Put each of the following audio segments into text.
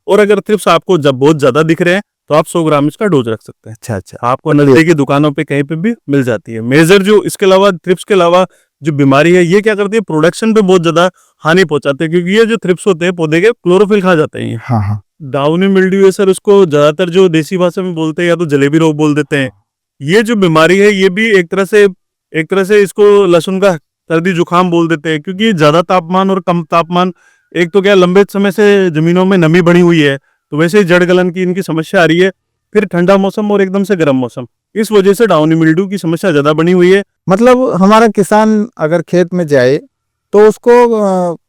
और अगर थ्रिप्स आपको जब बहुत ज्यादा दिख रहे हैं तो आप 100 ग्राम इसका डोज रख सकते हैं। अच्छा अच्छा। आपको नजदीकी दुकानों पे कहीं पे भी मिल जाती है। मेजर जो इसके अलावा थ्रिप्स के अलावा जो बीमारी है ये क्या करती है, प्रोडक्शन पे बहुत ज्यादा हानि पहुंचाते हैं, क्योंकि ये जो थ्रिप्स होते हैं पौधे के क्लोरोफिल खा जाते हैं ये। हाँ हाँ। डाउनी मिल्ड्यू है सर, उसको ज्यादातर जो देसी भाषा में बोलते हैं या तो जलेबी रोग बोल देते हैं। ये जो बीमारी है ये भी एक तरह से इसको लहसुन का सर्दी जुकाम बोल देते हैं, क्योंकि ज्यादा तापमान और कम तापमान, एक तो क्या लंबे समय से जमीनों में नमी बढ़ी हुई है तो वैसे ही जड़ गलन की इनकी समस्या आ रही है, फिर ठंडा मौसम और एकदम से गर्म मौसम, इस वजह से डाउनी मिल्ड्यू की समस्या ज्यादा बनी हुई है। मतलब हमारा किसान अगर खेत में जाए तो उसको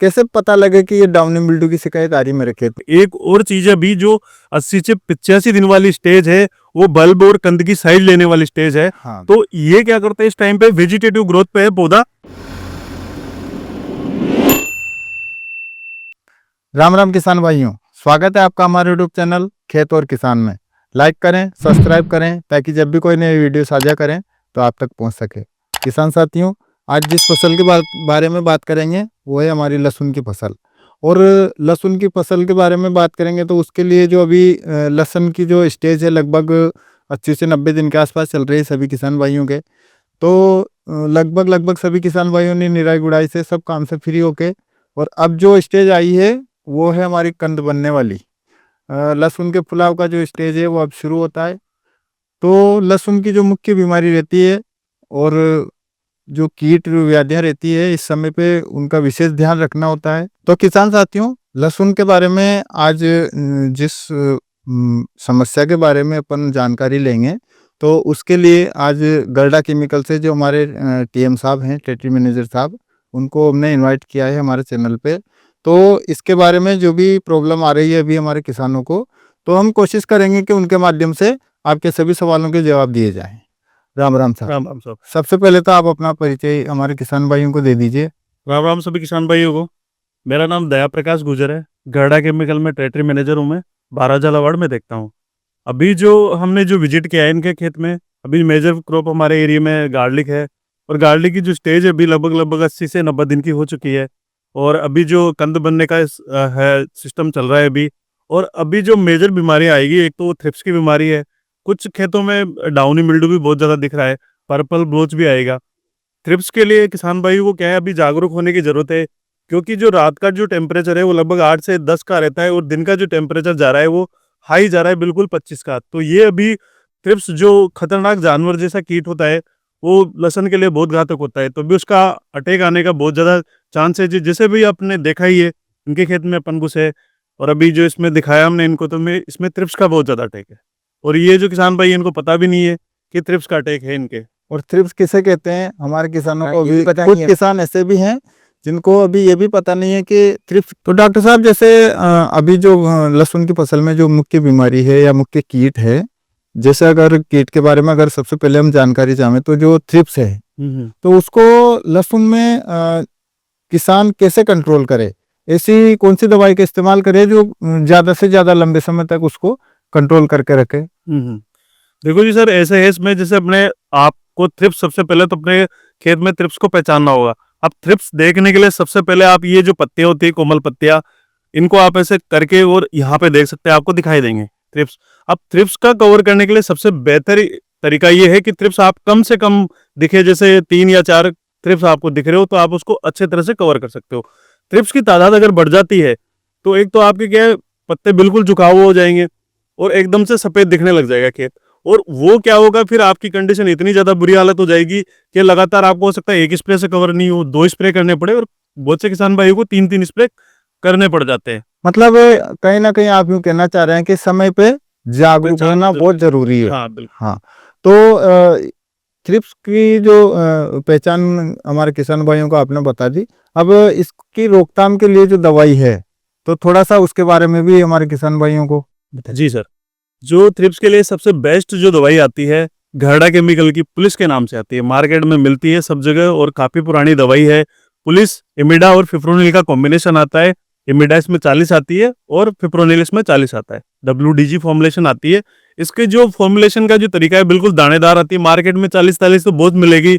कैसे पता लगे कि ये डाउनी मिल्ड्यू की शिकायत आ रही है मेरे खेत में? एक और चीज है अभी जो 80 से 85 दिन वाली स्टेज है, वो बल्ब और कंद की साइज लेने वाली स्टेज है। हाँ। तो ये क्या करते हैं, इस टाइम पे वेजिटेटिव ग्रोथ पे है पौधा। राम राम किसान भाइयों, स्वागत है आपका हमारे यूट्यूब चैनल खेत और किसान में। लाइक करें, सब्सक्राइब करें, ताकि जब भी कोई नई वीडियो साझा करें तो आप तक पहुंच सके। किसान साथियों, आज जिस फसल के बारे में बात करेंगे वो है हमारी लहसुन की फसल। और लहसुन की फसल के बारे में बात करेंगे तो उसके लिए जो अभी लहसुन की जो स्टेज है लगभग 80 से 90 दिन के आसपास चल रही है सभी किसान भाइयों के। तो लगभग सभी किसान भाइयों ने निराई गुड़ाई से सब काम से फ्री होके, और अब जो स्टेज आई है वो है हमारी कंद बनने वाली। लहसुन के फुलाव का जो स्टेज है वो अब शुरू होता है। तो लहसुन की जो मुख्य बीमारी रहती है और जो कीट व्याधियां रहती है, इस समय पे उनका विशेष ध्यान रखना होता है। तो किसान साथियों, लहसुन के बारे में आज जिस समस्या के बारे में अपन जानकारी लेंगे, तो उसके लिए आज गर्डा केमिकल से जो हमारे टीएम साहब हैं, टेरिटरी मैनेजर साहब, उनको हमने इनवाइट किया है हमारे चैनल पे। तो इसके बारे में जो भी प्रॉब्लम आ रही है अभी हमारे किसानों को, तो हम कोशिश करेंगे कि उनके माध्यम से आपके सभी सवालों के जवाब दिए जाएं। राम राम साहब। राम राम साहब। सबसे पहले तो आप अपना परिचय हमारे किसान भाइयों को दे दीजिए। राम राम सभी किसान भाइयों को। मेरा नाम दया प्रकाश गुजर है, गर्डा केमिकल में टेरिटरी मैनेजर हूँ मैं, बाराजाला वार्ड में देखता हूँ। अभी जो हमने जो विजिट किया है इनके खेत में, अभी मेजर क्रॉप हमारे एरिया में गार्लिक है, और गार्लिक की जो स्टेज है अभी लगभग 80 से 90 दिन की हो चुकी है, और अभी जो कंद बनने का है सिस्टम चल रहा है अभी। और अभी जो मेजर बीमारी आएगी, एक तो वो थ्रिप्स की बीमारी है, कुछ खेतों में डाउनी मिल्ड्यू भी बहुत ज़्यादा दिख रहा है, पर्पल ब्लोच भी आएगा। थ्रिप्स के लिए किसान भाई को क्या है, अभी जागरूक होने की जरूरत है, क्योंकि जो रात का जो टेम्परेचर है वो लगभग 8 से 10 का रहता है, और दिन का जो टेम्परेचर जा रहा है वो हाई जा रहा है, बिल्कुल 25 का। तो ये अभी थ्रिप्स जो खतरनाक जानवर जैसा कीट होता है वो लहसुन के लिए बहुत घातक होता है, तो भी उसका अटैक आने का बहुत ज़्यादा चांस है। जैसे भी आपने देखा ही है इनके खेत में अपन घुसे, और अभी जो इसमें दिखाया हमने इनको, तो में इसमें थ्रिप्स का बहुत ज़्यादा अटैक है, और ये जो किसान भाई इनको पता भी नहीं है कि थ्रिप्स का अटैक है इनके। और थ्रिप्स किसे कहते हैं हमारे किसानों को भी कुछ किसान ऐसे भी हैं जिनको अभी ये भी पता नहीं है कि थ्रिप्स। तो डॉक्टर साहब, जैसे अभी जो लहसुन की फसल में जो मुख्य बीमारी है या मुख्य कीट है, जैसे अगर कीट के बारे में अगर सबसे पहले हम जानकारी चाहें तो जो थ्रिप्स है, तो उसको लहसुन में किसान कैसे कंट्रोल करे? ऐसी कौन सी दवाई का इस्तेमाल करे जो ज्यादा से ज्यादा लंबे समय तक उसको कंट्रोल करके रखे? देखो जी सर, ऐसे है इसमें, जैसे अपने आपको थ्रिप्स, सबसे पहले तो अपने खेत में थ्रिप्स को पहचानना होगा। अब थ्रिप्स देखने के लिए सबसे पहले आप ये जो पत्तियां होती है, कोमल पत्तियां, इनको आप ऐसे करके और यहाँ पे देख सकते हैं, आपको दिखाई देंगे थ्रिप्स। अब थ्रिप्स का कवर करने के लिए सबसे बेहतर तरीका ये है कि थ्रिप्स आप कम से कम दिखे, जैसे 3 या 4 थ्रिप्स आपको दिख रहे हो तो आप उसको अच्छे तरह से कवर कर सकते हो। थ्रिप्स की तादाद अगर बढ़ जाती है तो एक तो आपके क्या है, पत्ते बिल्कुल झुकाव हो जाएंगे और एकदम से सफेद दिखने लग जाएगा खेत, और वो क्या होगा, फिर आपकी कंडीशन इतनी ज्यादा बुरी हालत हो जाएगी कि लगातार आपको हो सकता है एक स्प्रे से कवर नहीं हो, 2 स्प्रे करने पड़े, और बहुत से किसान भाइयों को 3-3 स्प्रे करने पड़ जाते हैं। मतलब कहीं ना कहीं आप यूं कहना चाह रहे हैं कि समय पे जागरूक होना बहुत जरूरी है। हाँ बिल्कुल। हाँ। तो थ्रिप्स की जो पहचान हमारे किसान भाइयों को आपने बता दी। अब इसकी रोकथाम के लिए जो दवाई है, तो थोड़ा सा उसके बारे में भी हमारे किसान भाइयों को बताइए। जी सर, जो थ्रिप्स के लिए सबसे बेस्ट जो दवाई आती है, गर्डा केमिकल की पुलिस के नाम से आती है, मार्केट में मिलती है सब जगह, और काफी पुरानी दवाई है। पुलिस, इमिडा और फिप्रोनिल का कॉम्बिनेशन आता है। इमिडा इसमें 40 आती है और फिप्रोनिल इसमें 40 आता है। WDG फॉर्मुलेशन आती है। इसके जो फॉर्मुलेशन का जो तरीका है बिल्कुल दानेदार आती है। मार्केट में 40-40 तो बहुत मिलेगी,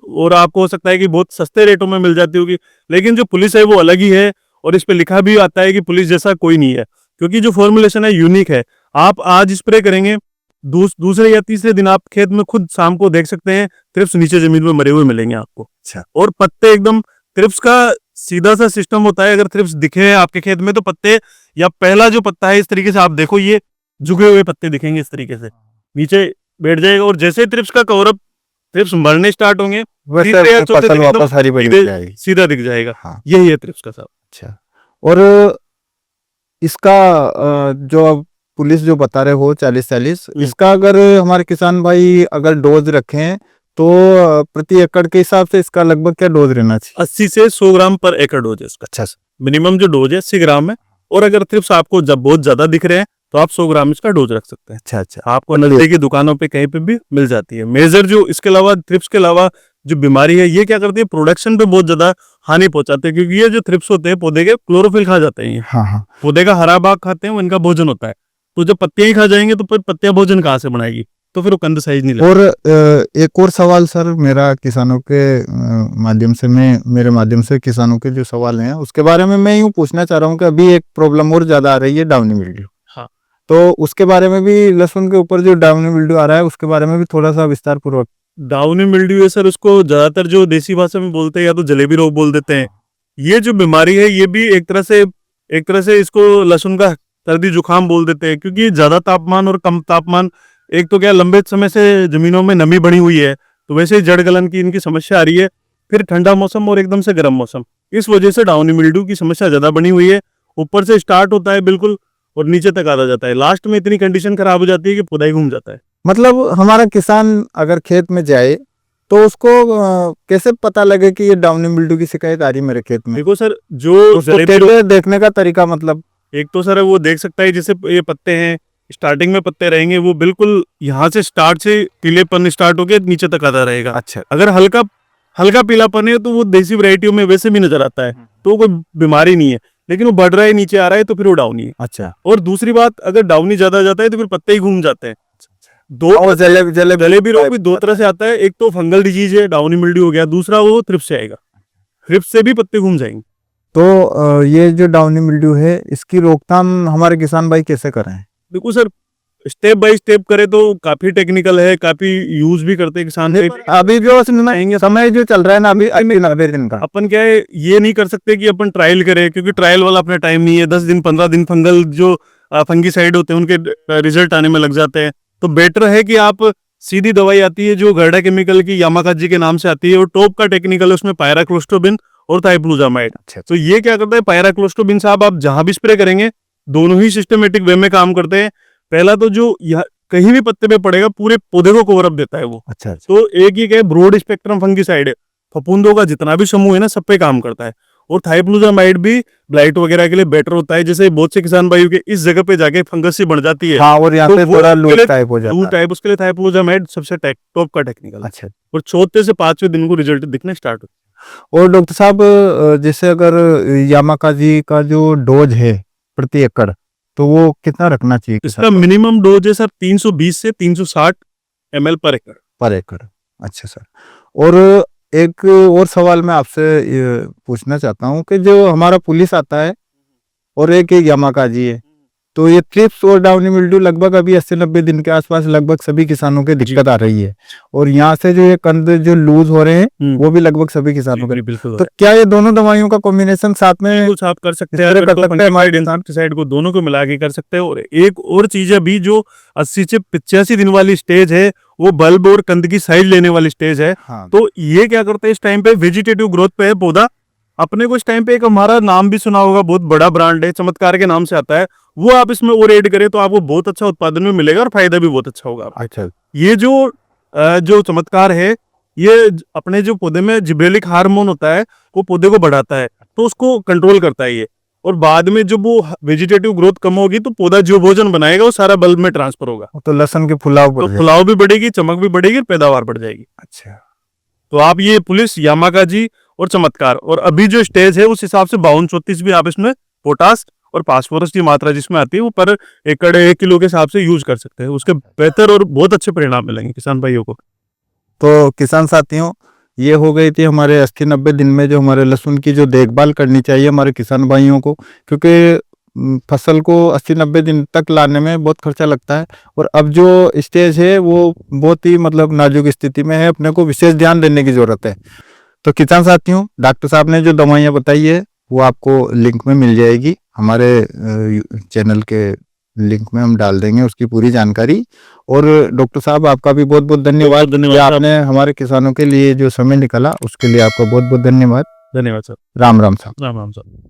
और आपको हो सकता है कि बहुत सस्ते रेटों में मिल जाती होगी, लेकिन जो पुलिस है वो अलग ही है, और इस पे लिखा भी आता है कि पुलिस जैसा कोई नहीं है। क्योंकि जो फॉर्मुलेशन है यूनिक है। आप आज स्प्रे करेंगे, दूसरे या तीसरे दिन आप खेत में खुद शाम को देख सकते हैं थ्रिप्स नीचे जमीन में मरे हुए मिलेंगे आपको। अच्छा। और पत्ते एकदम, थ्रिप्स का सीधा सा सिस्टम होता है, अगर थ्रिप्स दिखे हैं आपके खेत में तो पत्ते, या पहला जो पत्ता है इस तरीके से आप देखो, ये झुके हुए पत्ते दिखेंगे इस तरीके से, नीचे बैठ जाएगा। और जैसे थ्रिप्स का कवर अप, थ्रिप्स मरने स्टार्ट होंगे, तीसरे या चौथे फसल दिन एकदम वापस हरी भरी हो जाएगी। सीधा दिख जाएगा। हाँ। यही है थ्रिप्स का सब। अच्छा। और इसका जो अब पुलिस जो बता रहे हो 40-40, इसका अगर हमारे किसान भाई अगर डोज रखें तो प्रति एकड़ के हिसाब से इसका लगभग क्या डोज रहना चाहिए? 80 से 100 ग्राम पर एकड़ डोज है इसका। अच्छा। मिनिमम जो डोज है 80 ग्राम है। और अगर थ्रिप्स आपको जब बहुत ज्यादा दिख रहे हैं तो आप 100 ग्राम इसका डोज रख सकते हैं। अच्छा अच्छा। आपको नजदीकी दुकानों पे कहीं पे भी मिल जाती है। मेजर जो इसके अलावा, थ्रिप्स के अलावा जो बीमारी है, ये क्या करती है, प्रोडक्शन पे बहुत ज्यादा हानि पहुंचाते हैं। क्योंकि ये जो थ्रिप्स होते हैं पौधे के क्लोरोफिल खा जाते हैं। ये हाँ हाँ। पौधे का हरा भाग खाते हैं, वो इनका भोजन होता है। तो जब पत्तियां ही खा जाएंगे तो फिर पत्तियां भोजन कहाँ से बनाएगी, तो फिर वो कंद साइज नहीं लगेगा। और एक और सवाल सर मेरा किसानों के माध्यम से, मेरे माध्यम से किसानों के जो सवाल हैं उसके बारे में मैं यूं पूछना चाह रहा हूं कि अभी एक प्रॉब्लम और ज्यादा आ रही है, डाउनी मिल्ड्यू। हाँ। तो उसके बारे में भी, लहसुन के ऊपर जो डाउनी मिल्ड्यू आ रहा है उसके बारे में भी थोड़ा सा विस्तार पूर्वक। डाउनी मिल्ड्यू है सर, उसको ज्यादातर जो देसी भाषा में बोलते हैं या तो जलेबी रोग बोल देते हैं। ये जो बीमारी है ये भी एक तरह से इसको लहसुन का सर्दी जुकाम बोल देते हैं। क्योंकि ज्यादा तापमान और कम तापमान, एक तो क्या लंबे समय से जमीनों में नमी बढ़ी हुई है, तो वैसे ही जड़ गलन की इनकी समस्या आ रही है। फिर ठंडा मौसम और एकदम से गर्म मौसम, इस वजह से डाउनी मिल्ड्यू की समस्या ज्यादा बनी हुई है। ऊपर से स्टार्ट होता है बिल्कुल और नीचे तक आ जाता है। लास्ट में इतनी कंडीशन खराब हो जाती है कि पौधा ही घूम जाता है। मतलब हमारा किसान अगर खेत में जाए तो उसको कैसे पता लगे कि ये डाउनी मिल्ड्यू की शिकायत आ रही है मेरे खेत में? देखो सर, जो उसको कैसे देखने का तरीका, मतलब एक तो सर वो देख सकता है, जैसे ये पत्ते हैं, स्टार्टिंग में पत्ते रहेंगे वो बिल्कुल यहाँ से स्टार्ट से पीलेपन स्टार्ट होके नीचे तक आता रहेगा। अच्छा। अगर हल्का पीलापन है तो वो देसी वैरायटियों में वैसे भी नजर आता है, तो कोई बीमारी नहीं है। लेकिन वो बढ़ रहा है, नीचे आ रहा है, तो फिर वो डाउनी है। अच्छा। और दूसरी बात, अगर डाउनी ज्यादा जाता है तो फिर पत्ते ही घूम जाते हैं। और जलेबी रोग भी दो तरह से आता है। एक तो फंगल डिजीज है, डाउनी मिल्ड्यू हो गया, दूसरा वो थ्रिप्स से आएगा। थ्रिप्स से भी पत्ते घूम जाएंगे। तो ये जो डाउनी मिल्ड्यू है इसकी रोकथाम हमारे किसान भाई कैसे करें? देखो सर, स्टेप बाय स्टेप करे तो काफी टेक्निकल है, काफी यूज भी करते हैं किसान। अभी जो समय जो चल रहा है ना, अभी 90 दिन का, अपन क्या है, ये नहीं कर सकते कि अपन ट्रायल करें, क्योंकि ट्रायल वाला अपना टाइम नहीं है। 10 दिन 15 दिन फंगल जो फंगीसाइड होते हैं उनके रिजल्ट आने में लग जाते हैं। तो बेटर है कि आप, सीधी दवाई आती है जो गर्डा केमिकल की यामाकाजी के नाम से आती है, और टॉप का टेक्निकल है उसमें पायराक्लोस्ट्रोबिन और थाइफ्लूजामाइड। तो ये क्या करता है, पायराक्लोस्ट्रोबिन से आप जहां भी स्प्रे करेंगे, दोनों ही सिस्टमेटिक वे में काम करते हैं। पहला तो जो कहीं भी पत्ते पे पड़ेगा पूरे पौधे को कवर अप देता है वो। अच्छा। तो एक ही क्या, ब्रॉड स्पेक्ट्रम फंगीसाइड है, फफूंदों का जितना भी समूह है ना, सब पे काम करता है। और थाइफ्लूजामाइड भी ब्लाइट वगैरह के लिए बेटर होता है। जैसे बहुत से किसान भाइयों के इस जगह पे जाके फंगस सी बढ़ जाती है, हाँ, और यहाँ तो पे थोड़ा लूज टाइप हो जाता है। टाइप, उसके लिए थाइफ्लूजामाइड सबसे टॉप का टेक्निकल। अच्छा। और चौथे से 5वें दिन को रिजल्ट दिखने स्टार्ट होता और डॉक्टर साहब, जैसे अगर यामाकाजी का जो डोज है प्रति एकड़, तो वो कितना रखना चाहिए है। इसका मिनिमम डोज है सर 320 से 360 ml पर एकड़। अच्छा सर। और एक और सवाल मैं आपसे पूछना चाहता हूँ कि जो हमारा पुलिस आता है और एक यामाकाजी है, तो ये थ्रिप्स और डाउनी मिल्ड्यू लगभग अभी 80-90 दिन के आसपास लगभग सभी किसानों के दिक्कत आ रही है। और यहाँ से जो ये कंद जो लूज हो रहे हैं वो भी लगभग सभी किसानों के। बिल्कुल। तो क्या ये दोनों दवाइयों का कॉम्बिनेशन साथ में आप कर सकते हैं? हमारे इंसेक्टिसाइड को दोनों को मिला के कर सकते हैं। और एक और चीज है भी, जो 80 से 85 दिन वाली स्टेज है, वो बल्ब और कंद की साइज लेने वाली स्टेज है। हाँ। तो ये क्या करते हैं, इस टाइम पे वेजिटेटिव ग्रोथ पे है पौधा। अपने को इस टाइम पे एक हमारा नाम भी सुना होगा, बहुत बड़ा ब्रांड है, चमत्कार के नाम से आता है, वो आप इसमें और ऐड करें तो आपको बहुत अच्छा उत्पादन में मिलेगा और फायदा भी बहुत अच्छा होगा। अच्छा। ये जो चमत्कार है, ये अपने जो पौधे में जिब्रेलिक हार्मोन होता है, वो पौधे को बढ़ाता है, तो उसको कंट्रोल करता है ये। और बाद में जब वो वेजिटेटिव ग्रोथ कम होगी तो पौधा जो भोजन बनाएगा वो सारा बल्ब में ट्रांसफर होगा, तो लहसुन की फुलाव भी बढ़ेगी, चमक भी बढ़ेगी और पैदावार बढ़ जाएगी। अच्छा। तो आप ये पुलिस, यामाकाजी और चमत्कार, और अभी जो स्टेज है उस हिसाब से 52-34 भी आप इसमें पोटास और फास्फोरस की मात्रा जिसमें आती है वो पर एकड़ 1 किलो के हिसाब से यूज कर सकते हैं। उसके बेहतर और बहुत अच्छे परिणाम मिलेंगे किसान भाइयों को। तो किसान साथियों, ये हो गई थी हमारे 80-90 दिन में जो हमारे लहसुन की जो देखभाल करनी चाहिए हमारे किसान भाइयों को, क्योंकि फसल को 80-90 दिन तक लाने में बहुत खर्चा लगता है, और अब जो स्टेज है वो बहुत ही मतलब नाजुक स्थिति में है, अपने को विशेष ध्यान देने की जरूरत है। तो किसान साथियों, डॉक्टर साहब ने जो दवाइयाँ बताई है वो आपको लिंक में मिल जाएगी, हमारे चैनल के लिंक में हम डाल देंगे उसकी पूरी जानकारी। और डॉक्टर साहब आपका भी बहुत बहुत धन्यवाद कि आपने हमारे किसानों के लिए जो समय निकाला, उसके लिए आपका बहुत बहुत धन्यवाद। धन्यवाद सर। राम राम साहब। राम राम सर।